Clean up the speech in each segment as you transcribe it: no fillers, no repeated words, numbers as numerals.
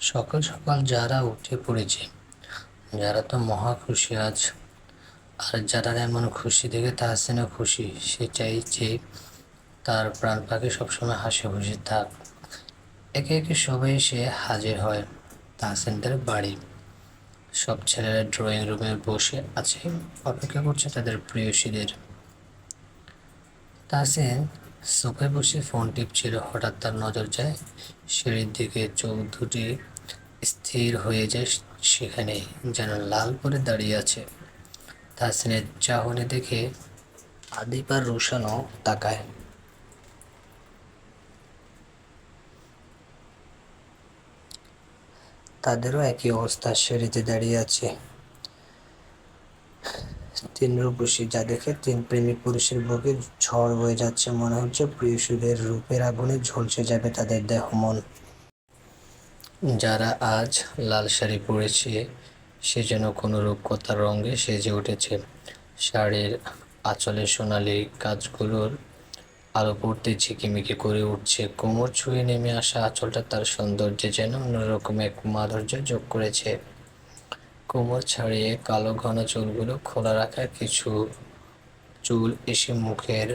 সকাল সকাল যারা উঠে পড়েছে, যারা তো মহা খুশি আজ। আর যারা এমন খুশি দেখে তাহসিনও খুশি। সে চাইছে তার প্রাণ পাখি সবসময় হাসি খুশি থাক। একে একে সবাই এসে হাজির হয় তাহসিনদের বাড়ি। সব ছেলেরা ড্রয়িং রুমে বসে আছে, অপেক্ষা করছে তাদের প্রেয়সীদের। তাহসিন সোফায় বসে ফোন টিপছিল, হঠাৎ তার নজর যায় সিঁড়ির দিকে। চোখ দুটি স্থির হয়ে যায় সেখানে, যেন লাল পরে দাঁড়িয়ে আছে। তাহসিনের চাহনি দেখে আদিপ আর রুশানও তাকায়। তাদেরও একই অবস্থা, সিঁড়িতে দাঁড়িয়ে আছে তিন রূপসী, যা দেখে তিন প্রেমিক পুরুষের বুকে ঝড় বয়ে যাচ্ছে। মনে হচ্ছে প্রিয়সীদের রূপের আগুনে ঝলসে যাবে তাদের দেহ মন। যারা আজ লাল শাড়ি পরেছে, সে যেন কোনো রূপকথার রঙে সেজে উঠেছে। শাড়ির আঁচলে সোনালি কাজগুলোর আলো পড়তে ঝিকিমিকি করে উঠছে। কোমর ছুঁয়ে নেমে আসা আঁচলটা তার সৌন্দর্যে যেন অন্যরকম এক মাধুর্য যোগ করেছে। কোমর ছাড়িয়ে কালো ঘন চুলগুলো খোলা রাখা, কিছু চুল এসে মুখের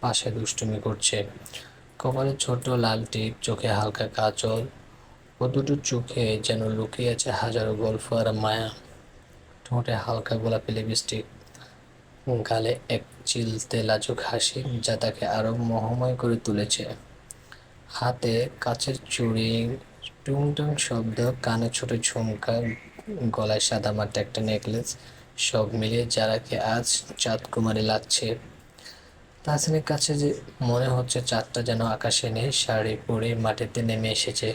পাশে দুষ্টুমি করছে। কপালে ছোট লাল টিপ, চোখে হালকা কাজল, ও দুটো চোখে যেন লুকিয়ে আছে হাজারো গল্প আর মায়া। ঠোঁটে হালকা গোলাপি লিপস্টিক, গালে এক চিলতে লাজুক হাসি, যা তাকে আরো মোহময় করে তুলেছে। হাতে কাচের চুড়ি, টুংটাং শব্দ, কানে ছোট ঝুমকা, গলায় সাদামাটা একটা নেকলেস, সব মিলিয়ে যারাকে আজ চাঁদকুমারী লাগছে। তাহসিনের কাছে যে মনে হচ্ছে চাঁদটা যেন আকাশে নেই, শাড়ি পরে মাটিতে নেমে এসেছে।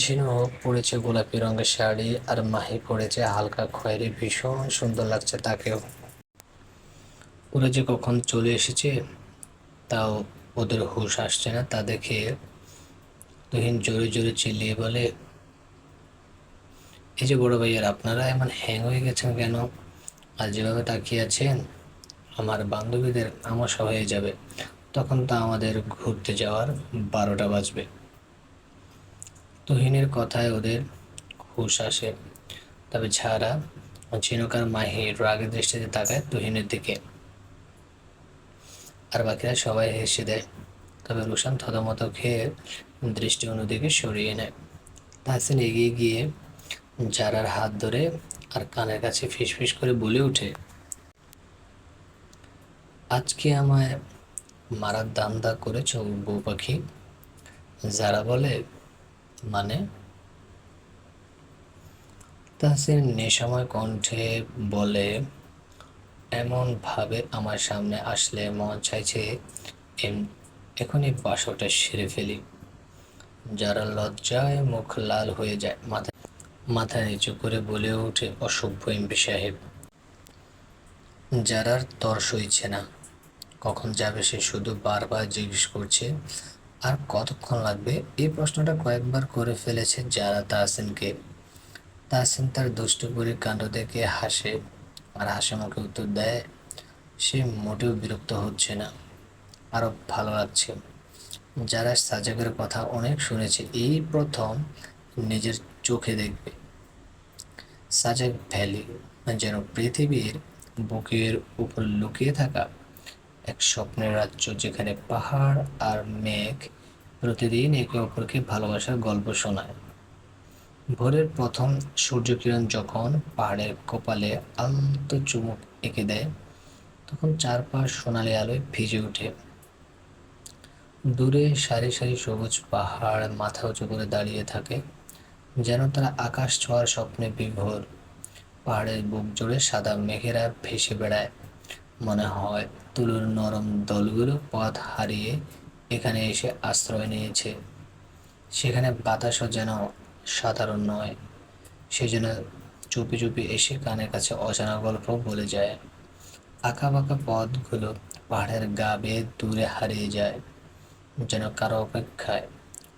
ঝিনু পরেছে গোলাপি রঙের শাড়ি, আর মাহি পরেছে হালকা খয়েরি। ভীষণ সুন্দর লাগছে তাকেও। ওরা যে কখন চলে এসেছে তাও ওদের হুঁশ আসছে না। তা দেখে তুহিন জোরে জোরে চিল্লিয়ে বলে, এই যে বড় ভাইয়ার, আপনারা এমন হ্যাং হয়ে গেছেন কেন? আর যেভাবে তাকিয়ে আছেন, আমার বান্ধবীদের আমাশা হয়ে যাবে। তখন তো আমাদের ঘুরতে যাওয়ার 12টা বাজবে। তুহিনের কথায় ওদের হুঁশ আসে। তবে ছাড়া ঝিনুক আর মাহি রাগের দৃষ্টিতে তাকায় তুহিনের দিকে, আর বাকিরা সবাই হেসে দেয়। তবে রুশান থতমত খেয়ে দৃষ্টি অন্যদিকে সরিয়ে নেয়। তাহসিন এগিয়ে গিয়ে জারার হাত ধরে আর কানের কাছে ফিসফিস করে বলে ওঠে, আজকে আমায় মারার ধান্দা করেছ বউ পাখি? যারা বলে, মানে? তাহসিন নেশাময় কণ্ঠে বলে, এমন ভাবে আমার সামনে আসলে মন চাইছে এখনই বাসরটা সেরে ফেলি। যারা লজ্জায় মুখ লাল হয়ে যায়, মাথা নিচু করে বলে ওঠে, অসভ্য এমপি সাহেব। যারার তর সইছে না, কখন যাবে সে শুধু বারবার জিজ্ঞেস করছে। আর কতক্ষণ লাগবে, এই প্রশ্নটা কয়েকবার করে ফেলেছে যারা তাহসিনকে। তাহসিন তার দুষ্টু করে কাণ্ড দেখে হাসে, আর হাসি মুখে উত্তর দেয়, সে মোটেও বিরক্ত হচ্ছে না, আরো ভালো লাগছে। যারা সাজেকের কথা অনেক শুনেছে, এই প্রথম নিজের চোখে দেখবে সাজেক ভ্যালি, যেন পৃথিবীর বুকের উপর লুকিয়ে থাকা এক স্বপ্নের রাজ্য, যেখানে পাহাড় আর মেঘ প্রতিদিন একে অপরকে ভালোবাসার গল্প শোনায়। ভোরের প্রথম সূর্যকিরণ যখন পাহাড়ের কপালে আলতো চুমুক এঁকে দেয়, তখন চারপাশ সোনালি আলোয় ভিজে ওঠে। দূরে সারি সারি সবুজ পাহাড় মাথা উঁচু করে দাঁড়িয়ে থাকে, যেন তারা আকাশ ছোঁয়ার স্বপ্নে বিভোর। পাহাড়ের বুক জুড়ে সাদা মেঘেরা ভেসে বেড়ায়, মনে হয় তুলোর নরম দলগুলো পথ হারিয়ে এখানে এসে আশ্রয় নিয়েছে। সেখানে বাতাসও যেন সাধারণ নয়, সে যেন চুপি চুপি এসে কানের কাছে অজানা গল্প বলে যায়। আঁকা বাঁকা পথগুলো পাহাড়ের গা বেয়ে দূরে হারিয়ে যায়, যেন কারো অপেক্ষায়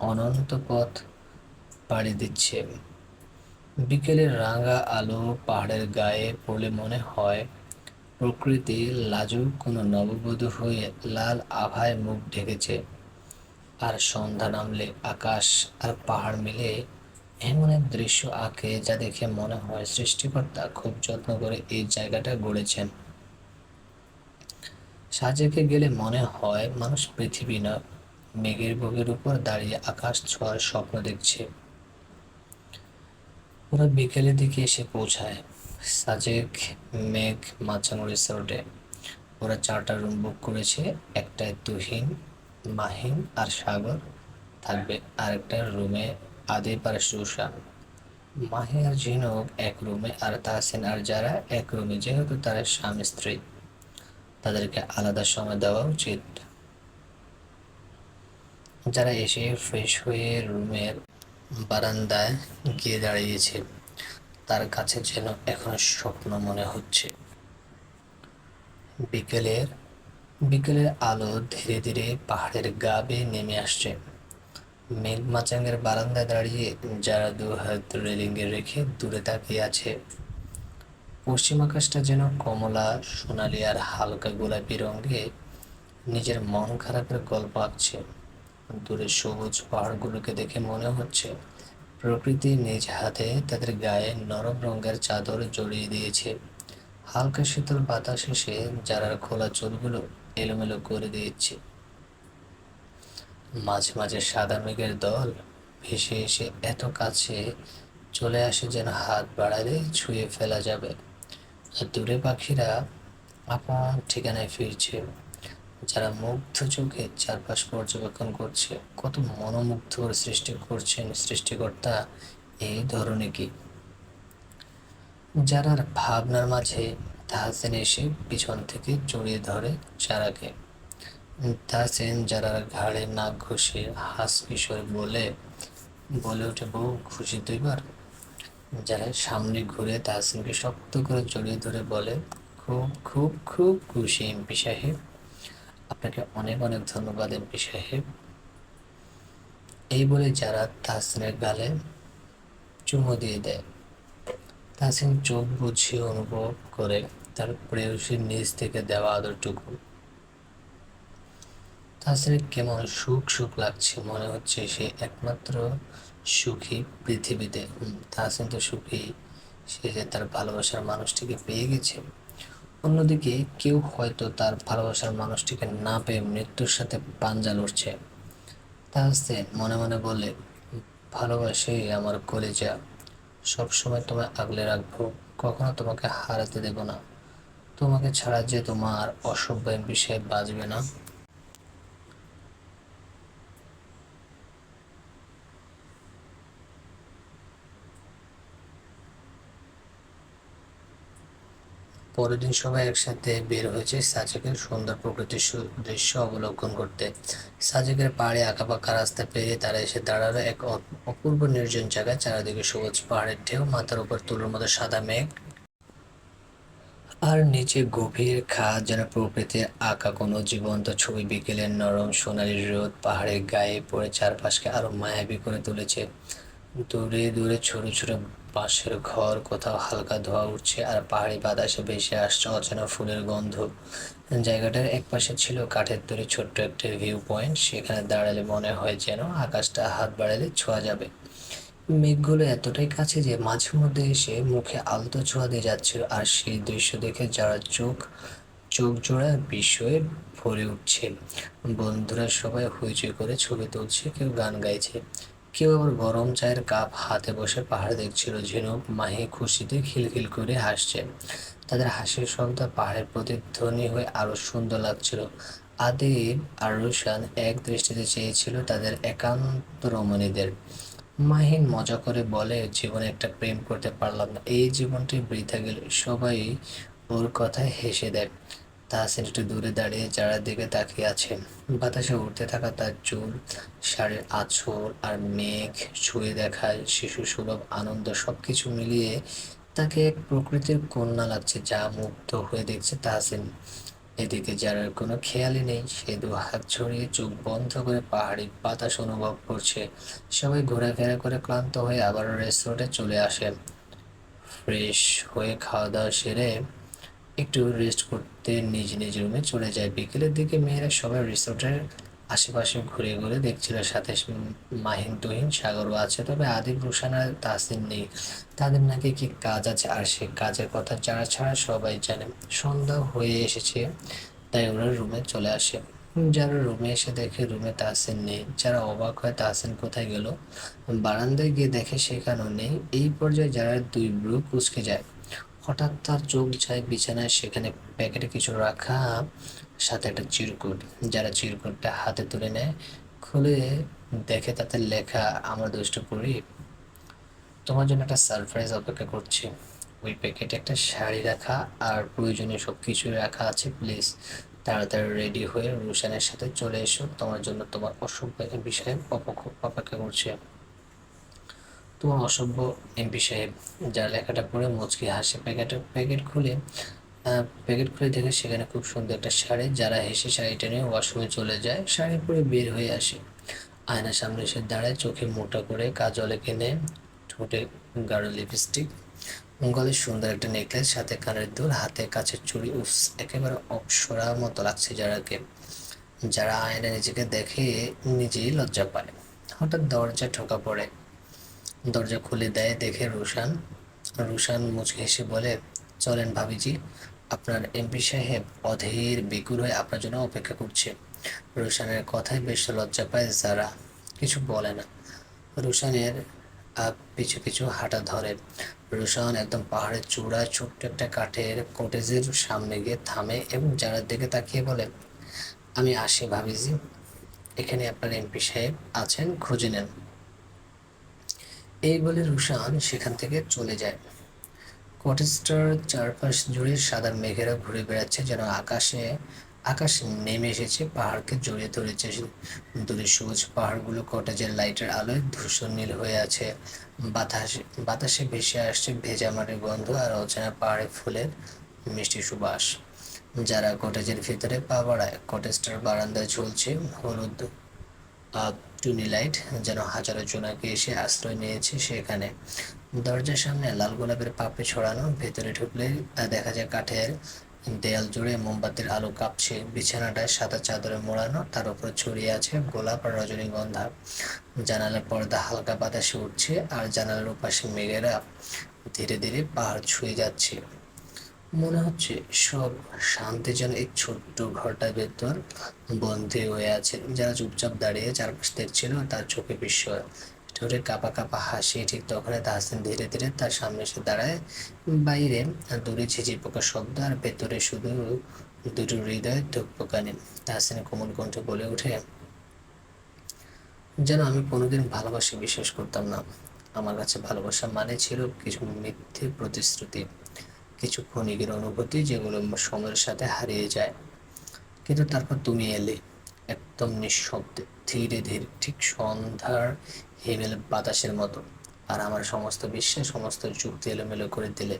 অনন্ত পথ পাড়ি দিচ্ছে। বিকেলের রাঙা আলো পাহাড়ের গায়ে পড়লে মনে হয় প্রকৃতি লাজুক কোনো নববধূ হয়ে লাল আভায় মুখ ঢেকেছে। আর সন্ধ্যা নামলে আকাশ আর পাহাড় মিলে এমন এক দৃশ্য আঁকে যা দেখে মনে হয় সৃষ্টিকর্তা খুব যত্ন করে এই জায়গাটা গড়েছেন। সাজেকে গেলে মনে হয় মানুষ পৃথিবী নয়, মেঘের বুকের উপর দাঁড়িয়ে আকাশ ছোঁয়ার স্বপ্ন দেখছে। ওরা বিকেলের দিকে এসে পৌঁছায় সাজেক মেঘ মাচানো রিসোর্টে। ওরা 4টা রুম বুক করেছে। একটায় তুহিন, মাহিন আর সাগর থাকবে, আর একটা রুমে আদিপ আর সুষা। মাহি আর ঝিনুক এক রুমে, আর তাহসিন আর যারা এক রুমে। যেহেতু তারা স্বামী স্ত্রী, তাদেরকে আলাদা সময় দেওয়া উচিত। যারা এসে ফ্রেশ হয়ে রুমের বারান্দায় গিয়ে দাঁড়িয়েছে, তার কাছে যেন এখন স্বপ্ন মনে হচ্ছে। বিকেলের বিকেলের আলো ধীরে ধীরে পাহাড়ের গা বেয়ে নেমে আসছে। মেঘ মাচাঙের বারান্দায় দাঁড়িয়ে যারা 2 হাত রেলিংয়ে রেখে দূরে তাকিয়ে আছে। পশ্চিম আকাশটা যেন কমলা, সোনালি আর হালকা গোলাপি রঙে নিজের মন খারাপের গল্প আঁকছে। দূরে সবুজ পাহাড়গুলোকে দেখে মনে হচ্ছে প্রকৃতি নিজ হাতে তাদের গায়ে নরম রঙের চাদর জড়িয়ে দিয়েছে। হালকা শীতল বাতাস এসে যারার খোলা চুলগুলো এলোমেলো করে দিয়েছে। মাঝে মাঝে সাদা মেঘের দল ভেসে এসে এত কাছে চলে আসে যেন হাত বাড়ালে ছুঁয়ে ফেলা যাবে। আর দূরে পাখিরা আপন ঠিকানায় ফিরছে। যারা মুগ্ধ চোখে চারপাশ পর্যবেক্ষণ করছে। কত মনোমুগ্ধকর সৃষ্টি করছেন সৃষ্টিকর্তা এই ধরনে কি! যারার ভাবনার মাঝে তাহসিন এসে পিছন থেকে জড়িয়ে ধরে যারাকে। তাহসিন যারার ঘাড়ে নাক ঘষে হাসি স্বরে বলে ওঠে, বউ খুশি তো এবার? যারা সামনে ঘুরে তাহসিনকে শক্ত করে জড়িয়ে ধরে বলে, খুব খুব খুব খুশি এমপি সাহেব, আপনাকে অনেক অনেক ধন্যবাদ এমপি সাহেব। এই বলে যারা তাহসিনের গালে চুমো দিয়ে দেয়। তাহসিন চোখ বুঝিয়ে অনুভব করে তার প্রেয়সীর নিজ থেকে দেওয়া আদরটুকু। তাহসিনের কেমন সুখ সুখ লাগছে, মনে হচ্ছে সে একমাত্র সুখী পৃথিবীতে। তাহসিন তো সুখী, সে যে তার ভালোবাসার মানুষটিকে পেয়ে গেছে। অন্যদিকে কেউ হয়তো তার ভালোবাসার মানুষটিকে না পেয়ে মৃত্যুর সাথে পাঞ্জা লড়ছে। তাহসিন মনে মনে বলে, ভালোবাসি আমার কলিজা, সবসময় তোমায় আগলে রাখবো, কখনো তোমাকে হারাতে দেব না। তোমাকে ছাড়া যে তোমার অসভ্য এমপি সাহেব বাঁচবে না। পরের দিন সবাই একসাথে বের হয়েছে সাজেকের সুন্দর প্রকৃতির দৃশ্য অবলোকন করতে। সাজেকের পাহাড়ে আঁকাবাঁকা রাস্তা পেরিয়ে তারা এসে দাঁড়ালো এক অপূর্ব নির্জন জায়গায়। চারিদিকে সবুজ পাহাড়ের ঢেউ, মাথার উপর তুলোর মতো সাদা মেঘ, আর নিচে গভীর খাদ, যেন প্রকৃতির আঁকা কোনো জীবন্ত ছবি। বিকেলের নরম সোনালি রোদ পাহাড়ের গায়ে পড়ে চারপাশকে আরো মায়াবী করে তুলেছে। দূরে দূরে ছোট ছোট বাঁশের ঘর, কোথাও হালকা ধোঁয়া উঠছে, আর পাহাড়ি বাতাসে ভেসে আসছে অচেনা ফুলের গন্ধ। জায়গাটার একপাশে ছিল কাঠের তৈরি ছোট্ট একটা ভিউ পয়েন্ট। সেখানে দাঁড়ালে মনে হয় যেন আকাশটা হাত বাড়ালে ছোঁয়া যাবে। মেঘগুলো এতটাই কাছে যে মাঝে মধ্যে এসে মুখে আলতো ছোঁয়া দিয়ে যাচ্ছিল। আর সেই দৃশ্য দেখে যারা চোখ চোখ জোড়া বিস্ময়ে ভরে উঠছে। বন্ধুরা সবাই হইচই করে ছবি তুলছে, কেউ গান গাইছে, কেউ আবার গরম চায়ের কাপ হাতে বসে পাহাড় দেখছিল। ঝিনুক, মাহি খুশিতে খিলখিল করে হাসছে। তাদের হাসির শব্দ পাহাড়ের প্রতিধ্বনি হয়ে আরো সুন্দর লাগছিল। আদিব আর রুশান এক দৃষ্টিতে চেয়েছিল তাদের একান্ত রমণীদের। মাহিন মজা করে বলে, জীবনে একটা প্রেম করতে পারলাম না, এই জীবনটাই বৃথা গেল। সবাই ওর কথায় হেসে দেয়। তাহসিন একটু দূরে দাঁড়িয়ে যারার দিকে তাকিয়ে আছে। বাতাসে উড়তে থাকা তার চুল, শাড়ির আঁচল আর মেঘ ছুঁয়ে দেখায় শিশু সুলভ আনন্দ। সবকিছু মিলিয়ে তাকে এক প্রকৃতির কন্যা লাগছে, যা মুগ্ধ হয়ে দেখছে তাহসিন। এদিকে যারার কোনো খেয়ালই নেই, সে 2 হাত ছড়িয়ে চোখ বন্ধ করে পাহাড়ি বাতাস অনুভব করছে। সবাই ঘোরাফেরা করে ক্লান্ত হয়ে আবার রেস্টুরেন্টে চলে আসে। ফ্রেশ হয়ে খাওয়া দাওয়া সেরে একটু রেস্ট করতে নিজ নিজ রুমে চলে যায়। বিকেলের দিকে মেয়েরা সবাই রিসোর্টের আশেপাশে ঘুরে ঘুরে দেখছিল, সাথে মাহিন তুহিন সাগরও আছে, তবে আদিব, রুশান আর তাসিন নেই। তাদের নাকি কি কাজ আছে, আর সে কাজের কথা যারা ছাড়া সবাই জানে। সন্ধ্যা হয়ে এসেছে, তাই ওরা রুমে চলে আসে। যারা রুমে এসে দেখে রুমে তাহসিন নেই, যারা অবাক হয় তাহসিন কোথায় গেল। বারান্দায় গিয়ে দেখে সেখানেও নেই। এই পর্যায়ে যারা দুই ব্রু কুঁচকে যায়। হঠাৎ তার চোখ যায় বিছানায়, সেখানে প্যাকেটে কিছু রাখা, সাথে একটা চিরকুট। যারা চিরকুটটা হাতে তুলে নেয়, খুলে দেখে তাতে লেখা, আমার দুষ্টু পরি, তোমার জন্য একটা সারপ্রাইজ অপেক্ষা করছে। ওই প্যাকেটে একটা শাড়ি রাখা আর প্রয়োজনীয় সব কিছুই রাখা আছে। প্লিজ তাড়াতাড়ি রেডি হয়ে রুশানের সাথে চলে এসো, তোমার জন্য তোমার অসভ্য এমপি সাহেব অপেক্ষা করছে। তোমার অসভ্য এমপি সাহেব। যার লেখাটা পড়ে মুচকি হাসে। প্যাকেট খুলে দেখে সেখানে খুব সুন্দর একটা শাড়ি। যারা হেসে শাড়িটা নিয়ে ওয়াশরুমে চলে যায়, শাড়ি পরে বের হয়ে আসে। আয়নার সামনে এসে দাঁড়ায়, চোখে মোটা করে কাজল এঁকে নেয়, ঠোঁটে গাঢ় লিপস্টিক, গলায় সুন্দর একটা নেকলেস, সাথে কানের দুল, হাতে কাছের চুড়ি। উফ, একেবারে অপ্সরার মতো লাগছে যারাকে। যারা আয়নায় নিজেকে দেখে নিজেই লজ্জা পায়। হঠাৎ দরজা ঠোকা পড়ে। দরজা খুলে দেয়, দেখে রুশান। রুশান মুচকি হেসে বলে, চলেন ভাবিজি, আপনার এমপি সাহেব অধীর বেকুল হয়ে আপনার জন্য অপেক্ষা করছে। রুশানের কথায় বেশ লজ্জা পায় যারা, কিছু বলে না। রুশানের পিছু পিছু হাঁটা ধরে। রুশান একদম পাহাড়ের চূড়ায় ছোট্ট একটা কাঠের কটেজের সামনে গিয়ে থামে এবং যারার দিকে তাকিয়ে বলে, আমি আসি ভাবিজি, এখানে আপনার এমপি সাহেব আছেন, খুঁজে নেন। এই বলে রুশান সেখান থেকে চলে যায়। কটেজটার চারপাশ জুড়ে সাদা মেঘেরা ঘুরে বেড়াচ্ছে, যেন আকাশ নেমে এসেছে, পাহাড়কে জড়িয়ে ধরেছে। দূরে সবুজ পাহাড়গুলো কটেজের লাইটের আলোয় ধূসর নীল হয়ে আছে। বাতাসে ভেসে আসছে ভেজা মাটির গন্ধ আর অচেনা পাহাড়ি ফুলের মিষ্টি সুবাস। যারা কটেজের ভিতরে পা বাড়ায়, কটেজটার বারান্দায় ঝুলছে হলুদ টুনি লাইট, যেন হাজারো জোনাকি এসে আশ্রয় নিয়েছে সেখানে। দরজার সামনে লাল গোলাপের পাপড়ি ছড়ানো। ভেতরে ঢুকলে দেখা যায় কাঠের দেয়াল জুড়ে মোমবাতির আলো কাঁপছে। বিছানাটায় সাদা চাদরে মোড়ানো, তার উপর ছড়িয়ে আছে গোলাপ আর রজনীগন্ধা। জানালার পর্দা হালকা বাতাসে উঠছে, আর জানালার ওপাশে মেঘেরা ধীরে ধীরে পাহাড় ছুঁয়ে যাচ্ছে। মনে হচ্ছে সব শান্তি যেন এই ছোট্ট ঘরটার ভেতর বন্দী হয়ে আছে। যারা চুপচাপ দাঁড়িয়ে চারপাশ দেখছিল, তার চোখে বিস্ময়, ঠোঁটে কাঁপা কাঁপা হাসি। ঠিক তখনই তাহসিন ধীরে ধীরে তার সামনে এসে দাঁড়ায়। বাইরে দূরে ঝিঝির পোকার শব্দ, আর ভেতরে শুধু দুটো হৃদয় ধুকপুকানি। তাহসিন কোমল কণ্ঠে বলে ওঠে, যেন আমি কোনোদিন ভালোবাসা বিশ্বাস করতাম না। আমার কাছে ভালোবাসা মানে ছিল কিছু মিথ্যে প্রতিশ্রুতি, কিছু ক্ষণিকের অনুভূতি যেগুলো সময়ের সাথে হারিয়ে যায়। কিন্তু তারপর তুমি এলে, একদম নিঃশব্দে, ধীরে ধীরে, ঠিক সন্ধ্যার হিমেল বাতাসের মতো। আর আমার সমস্ত বিশ্বাস, সমস্ত যুক্তি এলোমেলো করে দিলে।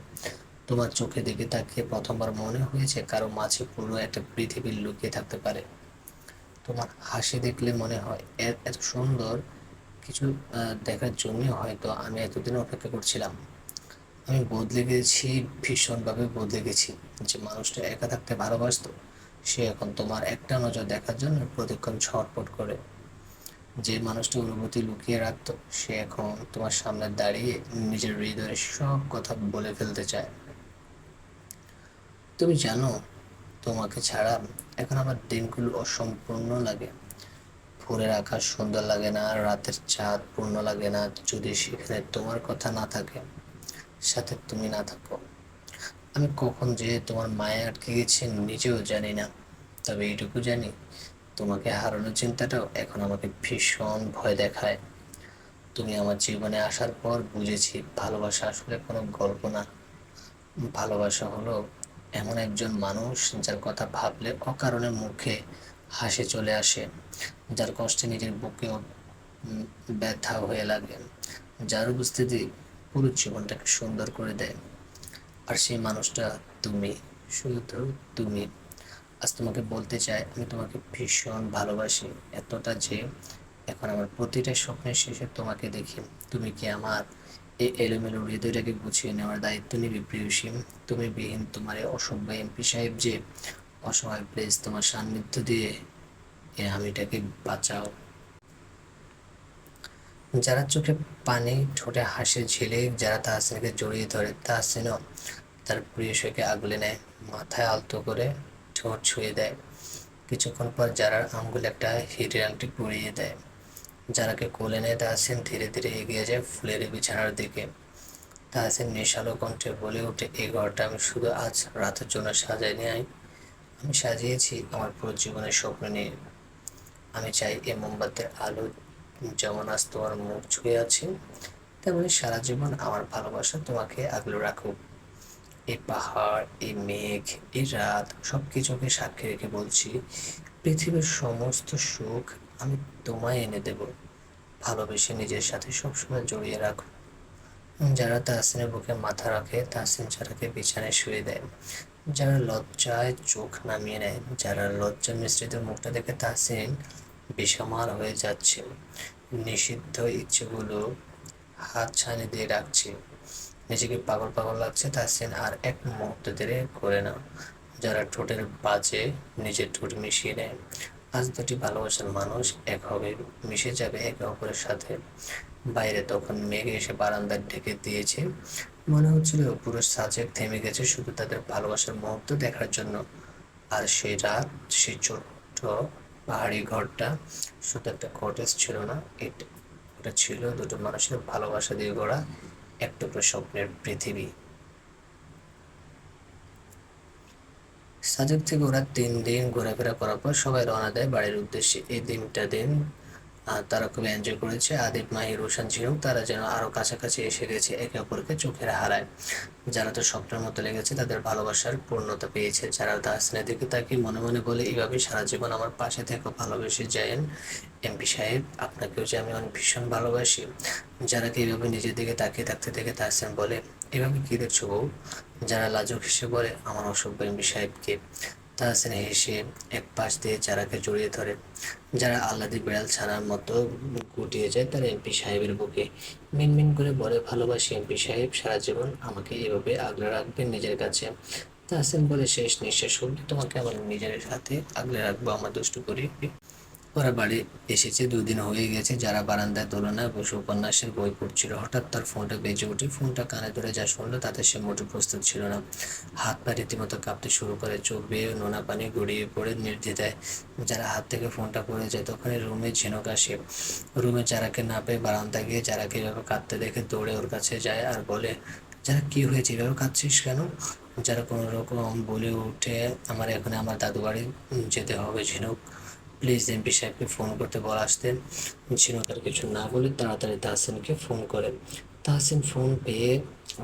তোমার চোখে দিকে তাকিয়ে প্রথমবার মনে হয়েছে কারো মাঝে পুরো একটা পৃথিবী লুকিয়ে থাকতে পারে। তোমার হাসি দেখলে মনে হয় এত সুন্দর কিছু দেখার জন্য হয়তো আমি এতদিন অপেক্ষা করছিলাম। আমি বদলে গেছি, ভীষণভাবে বদলে গেছি। যে মানুষটা একা থাকতে ভালোবাসতো, সে এখন তোমার একটা নজর দেখার জন্য প্রতিক্ষণ ছটফট করে। যে মানুষটা অনুভূতি লুকিয়ে রাখতো, সে এখন তোমার সামনে দাঁড়িয়ে নিজের হৃদয়ের সব কথা বলে ফেলতে চায়। তুমি জানো, তোমাকে ছাড়া এখন আমার দিনগুলো অসম্পূর্ণ লাগে। ভোরের আকাশ সুন্দর লাগে না, রাতের চাঁদ পূর্ণ লাগে না, যদি সেখানে তোমার কথা না থাকে, সাথে তুমি না থাকো। আমি কখন যে তোমার মায়ে আটকে গেছি নিজেও জানি না। তবে এইটুকু জানি, তোমাকে হারানোর চিন্তাটাও এখন আমাকে ভীষণ ভয় দেখায়। তুমি আমার জীবনে আসার পর বুঝেছি, ভালোবাসা আসলে কোনো গল্প না। ভালোবাসা হলো এমন একজন মানুষ যার কথা ভাবলে অকারণে মুখে হাসি চলে আসে, যার কষ্টে নিজের বুকেও ব্যথা হয়ে লাগে, যার উপস্থিতি পুরো জীবনটাকে সুন্দর করে দেয়। আর সেই মানুষটা তুমি, শুধু তুমি। আজ তোমাকে বলতে চাই, আমি তোমাকে ভীষণ ভালোবাসি, এতটা যে এখন আমার প্রতিটা স্বপ্নের শেষে তোমাকে দেখি। তুমি কি আমার এই এলোমেলো হৃদয়টাকে গুছিয়ে নেওয়ার দায়িত্ব নিবি প্রিয়সী? তুমি বিহীন তোমার এই অসভ্য এমপি সাহেব যে অসহায়, প্লিজ তোমার সান্নিধ্য দিয়ে এই আমিটাকে বাঁচাও। যারা চোখে পানি, ঠোঁটে হাসির ঝিলিক, যারা তাহসিনকে জড়িয়ে ধরে, তাহসিনও তার প্রিয়সীকে আগলে নেয়, মাথায় আলতো করে ঠোঁট ছুঁয়ে দেয়। কিছুক্ষণ পর যারার আঙ্গুলে একটা হিরের আংটি পরিয়ে দেয়। যারাকে কোলে নেয় তাহসিন ধীরে ধীরে এগিয়ে যায় ফুলের বিছানার দিকে। তাহসিন নেশালো কণ্ঠে বলে ওঠে, এই ঘরটা আমি শুধু আজ রাতের জন্য সাজাই নাই, আমি সাজিয়েছি আমার পুরো জীবনের স্বপ্ন নিয়ে। আমি চাই এই মোমবাতির আলো যেমন আজ তোমার মুখ ছুঁয়ে আছে, তেমনি সারা জীবন আমার ভালোবাসা তোমাকে আগলে রাখুক। এই পাহাড়, এই মেঘ, এই রাত সবকিছুকে সাক্ষী রেখে বলছি, পৃথিবীর সমস্ত সুখ আমি তোমায় এনে দেব। ভালোবেসে নিজের সাথে সবসময় জড়িয়ে রাখো। যারা তাহসিনের বুকে মাথা রাখে, তাহসিন যারাকে বিছানায় শুয়ে দেয়। যারা লজ্জায় চোখ নামিয়ে নেয়, যারা লজ্জা মিশ্রিত মুখটা দেখে তাহসিন বেসামাল হয়ে যাচ্ছে। নিষিদ্ধ ইচ্ছেগুলো হাত ছানি দিয়ে রাখছে। নিজেকে পাগল পাগল লাগছে, তাহসিন আর এক মুহূর্ত দেরি করে না। যারা ঠোঁটের বাজে নিজের ঠোঁট মিশিয়ে নেয়। আজ দুটি ভালোবাসার মানুষ এক হবে, মিশে যাবে একে অপরের সাথে। বাইরে তখন মেঘ এসে বারান্দা ঢেকে দিয়েছে। মনে হচ্ছিল পুরো সাজেক থেমে গেছে শুধু তাদের ভালোবাসার মুহূর্ত দেখার জন্য। আর সেই রাত, সেই ছোট্ট পাহাড়ি ঘরটা শুধু একটা কটেজ ছিল না, এটা ছিল দুটো মানুষের ভালোবাসা দিয়ে গড়া এক টুকরো স্বপ্নের পৃথিবী। সাজেক থেকে ওরা 3 দিন ঘোরাফেরা করার পর সবাই রওনা দেয় বাড়ির উদ্দেশ্যে। এই দিন তারা খুব এনজয় করেছে। আদিব, মাহি, রোশন, ঝিনুক তারা যেন আরো কাছাকাছি এসে গেছে, একে অপরকে চোখের হারায়। যারা তো স্বপ্নের মতো লেগেছে, তাদের ভালোবাসার পূর্ণতা পেয়েছে। যারা তাহসিনের দিকে তাকিয়ে মনে মনে বলে, এইভাবে সারা জীবন আমার পাশে থেকে ভালোবেসে যায়েন এমপি সাহেব, আপনাকেও যে আমি অনেক ভীষণ ভালোবাসি। যারাকে এইভাবে নিজের দিকে তাকিয়ে থাকতে দেখে তাহসিন বলে, এভাবে কি দেখছো বউ? যারা লাজুক হেসে বলে, আমার অসভ্য এমপি সাহেবকে। তাহসিন হেসে এক পাশ দিয়ে যারাকে জড়িয়ে ধরে। যারা আহ্লাদী বিড়াল ছানার মতো গুটিয়ে যায় তার এমপি সাহেবের বুকে। মিনমিন করে বলে, ভালোবাসি এমপি সাহেব, সারা জীবন আমাকে এভাবে আগলে রাখবেন নিজের কাছে। তাহসিন বলে, শেষ নিঃশ্বাস অবধি তোমাকে আমার নিজের সাথে আগলে রাখবো আমার দুষ্টু করি। ওরা বাড়ি এসেছে 2 দিন হয়ে গেছে। যারা বারান্দায় দোলনায় বসে উপন্যাসের বই পড়ছিল, হঠাৎ তার ফোনটা বেজে ওঠে। ফোনটা কানে ধরে যা শুনলো তাতে সে মোটে প্রস্তুত ছিল না। হাত পা রীতিমতো কাঁপতে শুরু করে, চোখ বেয়ে নোনা পানি গড়িয়ে পড়ে নির্দ্বিধায়। যারা হাত থেকে ফোনটা পড়ে যায় তখনই রুমে ঝিনুক আসে। রুমে যারাকে না পেয়ে বারান্দা গিয়ে যারাকে এভাবে কাঁদতে দেখে দৌড়ে ওর কাছে যায় আর বলে, যারা কি হয়েছে, এভাবে কাঁদছিস কেন? যারা কোনো রকম বলে উঠে, আমার এখন আমার দাদু বাড়ি যেতে হবে ঝিনুক, প্লিজ এমপি সাহেবকে ফোন করতে বল আসতে। ঝিনুক আর কিছু না বলে তাড়াতাড়ি তাহসিনকে ফোন করে। তাহসিন ফোন পেয়ে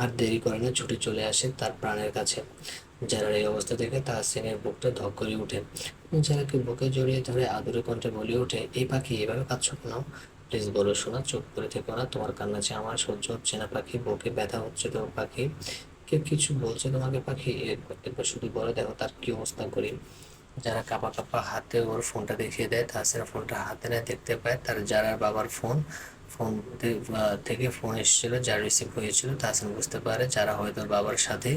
আর দেরি করে না, ছুটে চলে আসে তার প্রাণের কাছে। যারার এই অবস্থা দেখে তাহসিনের বুকটা ধক করে ওঠে। যারাকে বুকে জড়িয়ে ধরে আদুরে কণ্ঠে বলে ওঠে, এই পাখি এভাবে কাঁদছো কেন? প্লিজ বলো শোনা, চুপ করে থেকো না, তোমার কান্না যে আমার সহ্য হচ্ছে না পাখি, বুকে ব্যথা হচ্ছে তো পাখি। কেউ কিছু বলছে তোমাকে পাখি? একবার শুধু বলে দেখো তার কি অবস্থা করি। যারা কাঁপা কাঁপা হাতে ওর ফোনটা দেখিয়ে দেয়। তাহসিন ফোনটা হাতে নেয়, দেখতে পায় তার যারার বাবার ফোন। ফোন থেকে ফোন এসেছিল, যার রিসিভ হয়েছিল। তাহসিন বুঝতে পারে যারা হয়তো ওর বাবার সাথে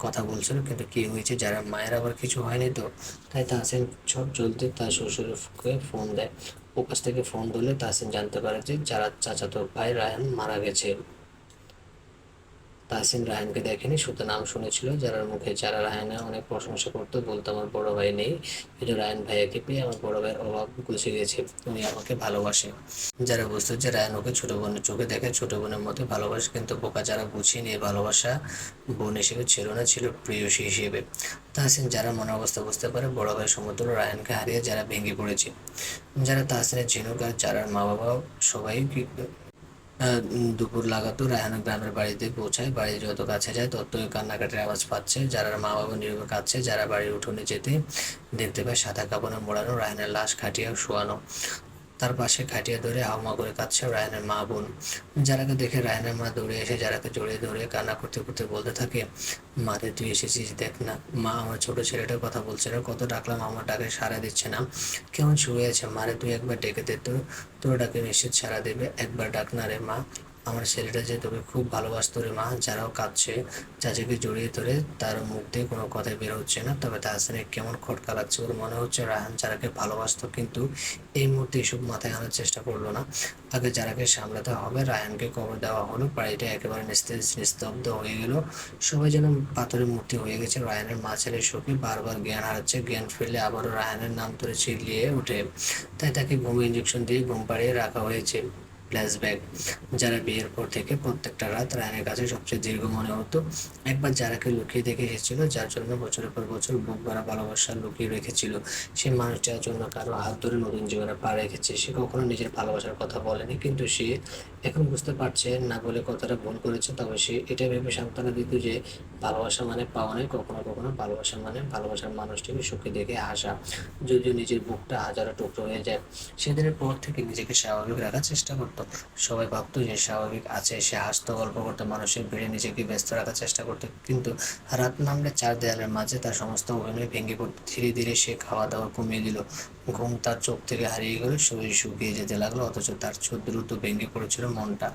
কথা বলছিল, কিন্তু কি হয়েছে, যারা মায়ের আবার কিছু হয়নি তো। তাই তাহসিন সব জলদি তার শ্বশুরকে ফোন দেয়। ওর কাছ থেকে ফোন ধরলে তাহসিন জানতে পারে যে যারা চাচাতো ভাই রায়হান মারা গেছে। তাহসিন রায়হানকে দেখেনি, শুধু নাম শুনেছিল। যারার মুখে যারা রায়হানের অনেক প্রশংসা করতো, বলতো আমার বড় ভাই নেই, কিন্তু রায়হান ভাইয়াকে পেয়ে আমার বড় ভাইয়ের অভাব ঘুচে গেছে, উনি আমাকে ভালোবাসে। যারা বুঝতো যে রায়হান ওকে ছোট বোনের চোখে দেখে, ছোট বোনের মতো ভালোবাসে, কিন্তু বোকা যারা বুঝিয়ে নিয়ে ভালোবাসা বোন হিসেবে ছিল না, ছিল প্রেয়সী হিসেবে। তাহসিন যারা মনের অবস্থা বুঝতে পারে, বড় ভাই সমতুল্য রায়হানকে হারিয়ে যারা ভেঙে পড়েছে। যারা তাহসিনের ঝিনুক আর যারার মা বাবা সবাই দুপুর লাগাতো রায়হানা গ্রামের বাড়িতে পৌঁছায়। বাড়ি যত কাছে যায় ততই কান্নাকাটির আওয়াজ পাচ্ছে। যারা মা বাবা নীরবে কাঁদছে। যারা বাড়ির উঠোনে যেতে দেখতে পায় সাদা কাপড়ে মোড়ানো রায়হানের লাশ খাটিয়ে শোয়ানো। তার পাশে খাটিয়ে ধরে হাউমা করে কাঁদছে রায়হানের মা বোন। যারাকে দেখে রায়হানের মা দৌড়ে এসে যারাকে জড়িয়ে ধরে কান্না করতে করতে বলতে থাকে, মারে তুই এসেছিস, দেখ না মা, আমার ছোট ছেলেটার কথা বলছে না, কত ডাকলাম আমার ডাকে সাড়া দিচ্ছে না, কেমন শুয়ে আছে, মারে তুই একবার ডেকে দে তো, তোর ডাকে নিশ্চিত সাড়া দেবে, একবার ডাক না রে মা। আমার ছেলেটা যে তোকে খুব ভালোবাসতো রে মা। যারাও কাঁদছে, চাচিকে জড়িয়ে ধরে তার মুখ দিয়ে কোনো কথাই বের হচ্ছে না, তবে তাহসানের কেমন খটকা লাগছে। ওর মনে হচ্ছে রায়হান যারাকে ভালোবাসতো, কিন্তু এই মুহূর্তে এসব মাথায় আনার চেষ্টা করলো না। আগে যারাকে সামলাতে হবে। রায়হানকে কবর দেওয়া হলো, বাড়িটা একেবারে নিস্তেজ নিস্তব্ধ হয়ে গেল। সবাই যেন পাথরের মূর্তি হয়ে গেছে। রায়হানের মা ছেলের শোকে বারবার জ্ঞান হারাচ্ছে, জ্ঞান ফিরলে আবারও রায়হানের নাম ধরে চিল্লিয়ে ওঠে। তাই তাকে ঘুমে ইঞ্জেকশন দিয়ে ঘুম পাড়িয়ে রাখা হয়েছে। ফ্ল্যাশব্যাক। যারা বিয়ের পর থেকে প্রত্যেকটা রাত রায়নের কাছে সবচেয়ে দীর্ঘ মনে হতো। একবার যারাকে লুকিয়ে দেখে এসেছিল, যার জন্য বছরের পর বছর বুক ভরা ভালোবাসা লুকিয়ে রেখেছিল, সেই মানুষটার জন্য কারো হাত ধরে নতুন জীবনে পা রেখেছে। সে কখনো নিজের ভালোবাসার কথা বলেনি, কিন্তু সে এখন বুঝতে পারছে না বলে কথাটা ভুল করেছে। তবে সে এটা ভেবে সান্ত্বনা দিত যে ভালোবাসা মানে পাওয়া নয়, কখনো কখনো ভালোবাসা মানে ভালোবাসার মানুষটিকে সুখে দেখে হাসা, যদিও নিজের বুকটা হাজারো টুকরো হয়ে যায়। সেদিনের পর থেকে নিজেকে স্বাভাবিক রাখার চেষ্টা করতো। সবাই ভাবতো যে স্বাভাবিক আছে, সে হাসতো, গল্প করতো, মানুষের ভিড়ে নিজেকে ব্যস্ত রাখার চেষ্টা করতো। কিন্তু রাত নামলে চার দেয়ালের মাঝে তার সমস্ত অভিনয় ভেঙে পড়তো। ধীরে ধীরে সে খাওয়া দাওয়া কমিয়ে দিল, ঘুম তার চোখ থেকে হারিয়ে গেল, শরীর শুকিয়ে যেতে লাগলো, অথচ তার দ্রুত ভেঙে পড়েছিল মনটা।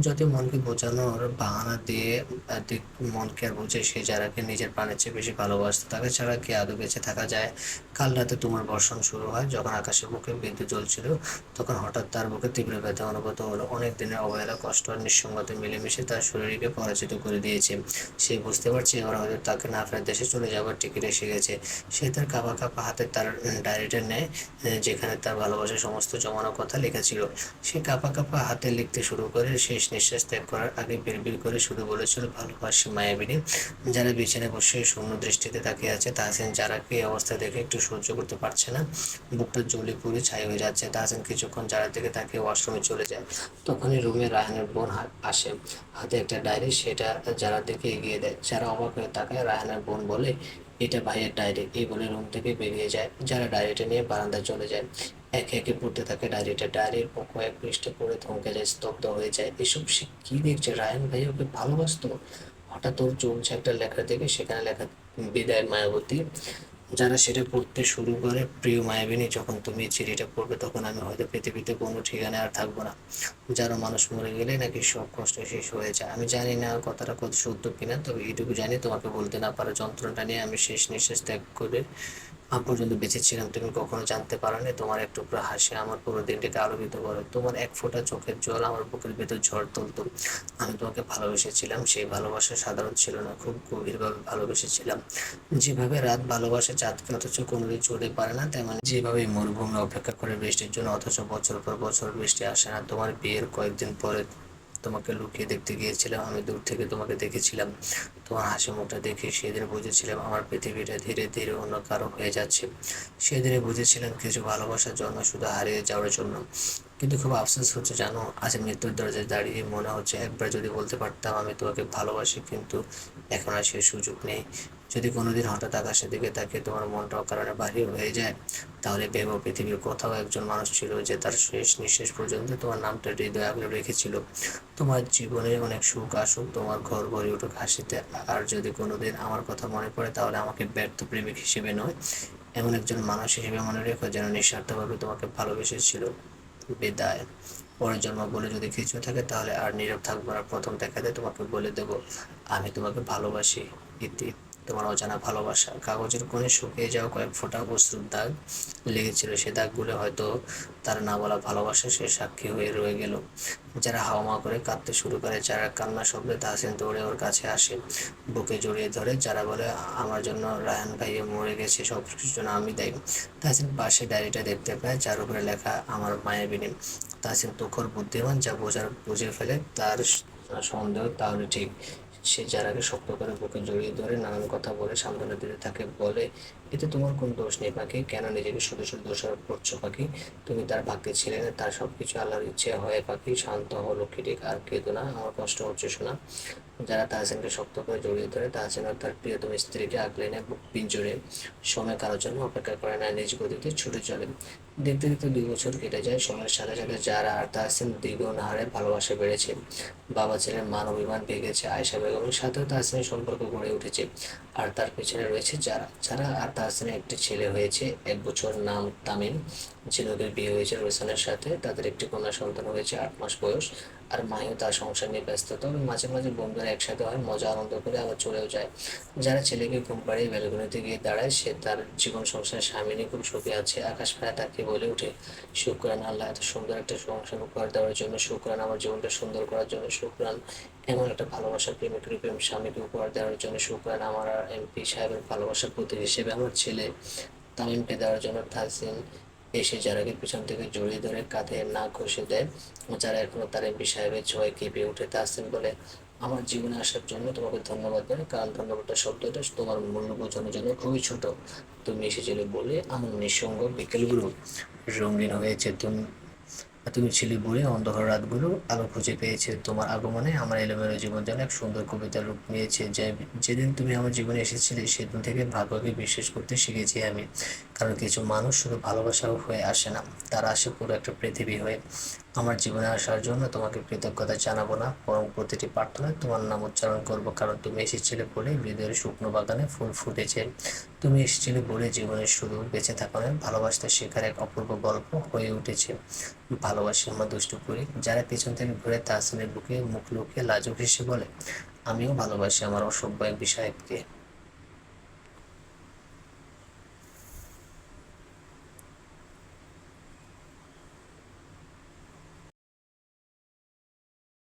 যতই মনকে বোঝানোর বাহানা দিয়ে মনকে আর বোঝে, সে যারাকে নিজের প্রাণের চেয়ে বেশি ভালোবাসতো, তাকে ছাড়া কি আদৌ বেঁচে থাকা যায়? কাল রাতে তোমার বর্ষণ শুরু হয়, যখন আকাশের বুকে বিদ্যুৎ জ্বলছিল, তখন হঠাৎ তার বুকে তীব্র ব্যথা অনুভূত হলো। অনেক দিনের অবহেলা, কষ্ট আর নিঃসঙ্গতা মিলেমিশে তার শরীরকে পরাজিত করে দিয়েছে। সে বুঝতে পারছে এবার হয়তো তাকে না ফেরার দেশে চলে যাবার টিকিট এসে গেছে। সে তার কাঁপা কাঁপা হাতে তার ডায়েরিটা নেয়, যেখানে তার ভালোবাসার সমস্ত জমানো কথা লেখা ছিল। সে কাঁপা কাঁপা হাতে লিখতে শুরু করে। শেষ নিঃশ্বাস ত্যাগ করার আগে বিড়বিড় করে শুধু বলেছিল, ভালোবাসি মায়াবিনী। যারা বিছানায় বসে শূন্য দৃষ্টিতে তাকিয়ে আছে, তাহসিন যারাকে এই অবস্থা দেখে একটু সহ্য করতে পারছে না। বুকটা জ্বলে পুড়ে ছাই হয়ে যাচ্ছে। তাহসিন কিছুক্ষণ যারার দিকে তাকিয়ে ওয়াশরুমে চলে যায়। তখনই রুমে রায়হানের বোন আসে, হাতে একটা ডায়েরি। সেটা যারার দিকে এগিয়ে দেয়। যারা অবাক হয়ে তাকায়। রায়হানের বোন বলে, এটা ভাইয়ের ডায়েরি। এই বলে রুম থেকে বেরিয়ে যায়। যারা ডায়েরিটা নিয়ে বারান্দায় চলে যায়। একে একে পড়তে থাকে ডায়েরিটা। ডায়েরির কয়েক পৃষ্ঠা পড়ে থমকে যায়, স্তব্ধ হয়ে যায়। এসব সে কি দেখছে? রায়হান ভাই ওকে ভালোবাসতো। হঠাৎ ওর চলছে একটা লেখা থেকে, সেখানে লেখা, বিদায় মায়াবতী। যারা সেটা পড়তে শুরু করে, প্রিয় মায়াবিনী, যখন তুমি এই চিঠিটা পড়বে তখন আমি হয়তো পৃথিবীতে কোনো ঠিকানায় আর থাকবো না। যারা মানুষ মরে গেলে নাকি সব কষ্ট শেষ হয়ে যায়। আমি জানি না কথাটা কত সত্য কিনা, তবে এইটুকু জানি, তোমাকে বলতে না পারা যন্ত্রণাটা নিয়ে আমি শেষ নিঃশ্বাস ত্যাগ করে পর্যন্ত বেঁচে ছিলাম। তুমি কখনো জানতে পারোনি, তোমার এক টুকরো হাসি আমার পুরো দিনটাকে আলোকিত করে। তোমার এক ফোঁটা চোখের জল আমার বুকের ভেতর ঝড় তুলতো। আমি তোমাকে ভালোবেসেছিলাম। সেই ভালোবাসা সাধারণ ছিল না, খুব গভীরভাবে ভালোবেসেছিলাম। যেভাবে রাত ভালোবাসে চাঁদকে, অথচ কোনোদিন চলে পারে না, তেমন যেভাবে মরুভূমি অপেক্ষা করে বৃষ্টির জন্য, অথচ বছর পর বছর বৃষ্টি আসে না। তোমার বিয়ের কয়েকদিন পরে তোমাকে লুকিয়ে দেখতে গিয়েছিলাম। আমি দূর থেকে তোমাকে দেখেছিলাম। তোমার হাসি মুখটা দেখে সেদিন বুঝেছিলাম আমার পৃথিবীটা ধীরে ধীরে অন্য কারো হয়ে যাচ্ছে। সেদিনে বুঝেছিলাম কিছু ভালোবাসার জন্য শুধু হারিয়ে যাওয়ার জন্য। কিন্তু খুব আফসোস হচ্ছে জানো, আজ মৃত্যুর দরজায় দাঁড়িয়ে মনে হচ্ছে একবার যদি বলতে পারতাম আমি তোমাকে ভালোবাসি, কিন্তু এখন আর সে সুযোগ নেই। যদি কোনোদিন হঠাৎ আকাশের দিকে তাকিয়ে তোমার মনটা অকারণে ভারী হয়ে যায়, তাহলে ভেবো পৃথিবীর কোথাও একজন মানুষ ছিল যে তার শেষ নিঃশ্বাস পর্যন্ত তোমার নামটা হৃদয়ে আগলে রেখেছিল। তোমার জীবনে অনেক সুখ আসুক, তোমার ঘর ভরে উঠুক হাসিতে। আর যদি কোনোদিন আমার কথা মনে পড়ে, তাহলে আমাকে ব্যর্থ প্রেমিক হিসেবে নয়, এমন একজন মানুষ হিসেবে মনে রেখো যেন নিঃস্বার্থভাবে তোমাকে ভালোবেসেছিল। বিদায়। পরের জন্ম বলে যদি কিছু থাকে, তাহলে আর নীরব থাকবো না। প্রথম দেখাতে তোমাকে বলে দেবো, আমি তোমাকে ভালোবাসি। ইতি। তোমার অজানা ভালোবাসা। কাগজের কোণে শুকিয়ে যাওয়া কয়েক ফোঁটা অশ্রুর দাগ লেগেছিল। সে দাগগুলো হয়তো তার না বলা ভালোবাসা, সে সাক্ষী হয়ে রয়ে গেল। যারা হাওয়া করে কাঁদতে শুরু করে, যারা কান্না শব্দে তাহসিন দৌড়ে ওর কাছে আসে, বুকে জড়িয়ে ধরে। যারা বলে, আমার জন্য রায়হান ভাইয়া মরে গেছে, সব কিছুর জন্য আমি দায়ী। তাহসিন পাশে ডায়েরিটা দেখতে পায়, যার উপরে লেখা, আমার মায়াবিনী। তাহসিন তুখর বুদ্ধিমান, যা বুঝে ফেলে তার সন্দেহ তাহলে ঠিক। সে যারাকে শক্ত করে বুকে জড়িয়ে ধরে নানান কথা বলে সান্ত্বনা দিতে থাকে, বলে, এতে তোমার কোনো দোষ নেই পাখি, কেন নিজেকে শুধু শুধু দোষারোপ করছো পাখি? তুমি তার ভাগ্যে ছিলে না, তার সবকিছু আল্লাহর ইচ্ছে হয় পাখি। শান্ত হও লক্ষ্মীটি, আর কেঁদো না, আমার কষ্ট হচ্ছে শোনা। যারা তাহসিনকে শক্ত করে জড়িয়ে ধরে, তাহসিন আর তার প্রিয়তম স্ত্রীকে আগলে নেয় বুক পিঞ্জরে। সময় কারোর জন্য অপেক্ষা করে না, নিজ গতিতে ছুটে চলে। দেখতে দেখতে 2 বছর কেটে যায়। সময়ের সাথে সাথে যারা আর তাহসিন দ্বিগুণ হারে ভালোবাসা বেড়েছে। বাবা ছেলের মান অভিমান ভেঙেছে। আয়েশা বেগমের সাথেও তাহসিনের সম্পর্ক গড়ে উঠেছে। আর তার পেছনে রয়েছে যারা। যারা আর তাহসিনের একটি ছেলে হয়েছে 1 বছর, নাম তামিম। ঝিনুকের বিয়ে হয়েছে রোশনের সাথে, তাদের একটি কন্যা সন্তান হয়েছে 8 মাস বয়স। আর মাহিও তার সংসার নিয়ে ব্যস্ত। তবে মাঝে মাঝে বন্ধুরা একসাথে হয়, মজা আনন্দ করে আবার চলেও যায়। যারা ছেলেকে ঘুম পাড়িয়ে ব্যালকনিতে গিয়ে দাঁড়ায়, সে তার জীবন সংসার স্বামী নিয়ে খুব সুখী আছে। আকাশ পায়ে তাকিয়ে বলে ওঠে, শুক্রান আল্লাহ, এত সুন্দর একটা সংসার উপহার দেওয়ার জন্য, শুক্রান আমার জীবনটা সুন্দর করার জন্য, শুক্রান এমন একটা ভালোবাসার প্রেমিকের প্রেম স্বামীকে উপহার দেওয়ার জন্য, শুক্রান আমার আর এমপি সাহেবের ভালোবাসার প্রতীক হিসেবে আমার ছেলে তামিমকে দেওয়ার জন্য। তাহসিন এসে যারাকে পিছন থেকে জড়িয়ে ধরে কাঁধে না ঘষে দেয়। যারা এখনো তার এমপি সাহেবের ছোঁয়ায় কেঁপে ওঠে। তাহসিন বলে, আমার জীবনে আসার জন্য তোমাকে ধন্যবাদ দেয়, কারণ ধন্যবাদটা শব্দটা তোমার মূল্য বোঝানোর জন্য খুবই ছোট। তুমি এসেছিলে বলে আমার নিঃসঙ্গ বিকেলগুলো রঙিন হয়েছে। তুমি ছিলে বলে অন্ধকার রাতগুলো আলো খুঁজে পেয়েছে। তোমার আগমনে আমার এলোমেলো জীবন যেন এক সুন্দর কবিতার রূপ নিয়েছে। যেদিন তুমি আমার জীবনে এসেছিলে সেদিন থেকে ভাগ্যকে বিশ্বাস করতে শিখেছি আমি। কারণ কিছু মানুষ শুধু ভালোবাসাও হয়ে আসে না, তারা আসে পুরো একটা পৃথিবী হয়ে। আমার জীবনে আসার জন্য তোমাকে কৃতজ্ঞতা জানাবো না, বরং প্রতিটি প্রার্থনায় তোমার নাম উচ্চারণ করব। কারণ তুমি এসেছিলে বলে হৃদয়ের শুকনো বাগানে ফুল ফুটেছে। তুমি এসেছিলে বলে জীবনের শুধু বেঁচে থাকা নয়, ভালোবাসতে শেখার এক অপূর্ব গল্প হয়ে উঠেছে। ভালোবাসি আমার দুষ্টু পরী। যারা পেছন থেকে ঘুরে তাহসিনের বুকে মুখ লুকিয়ে লাজুক হেসে বলে, আমিও ভালোবাসি আমার অসভ্য এক সাহেবকে।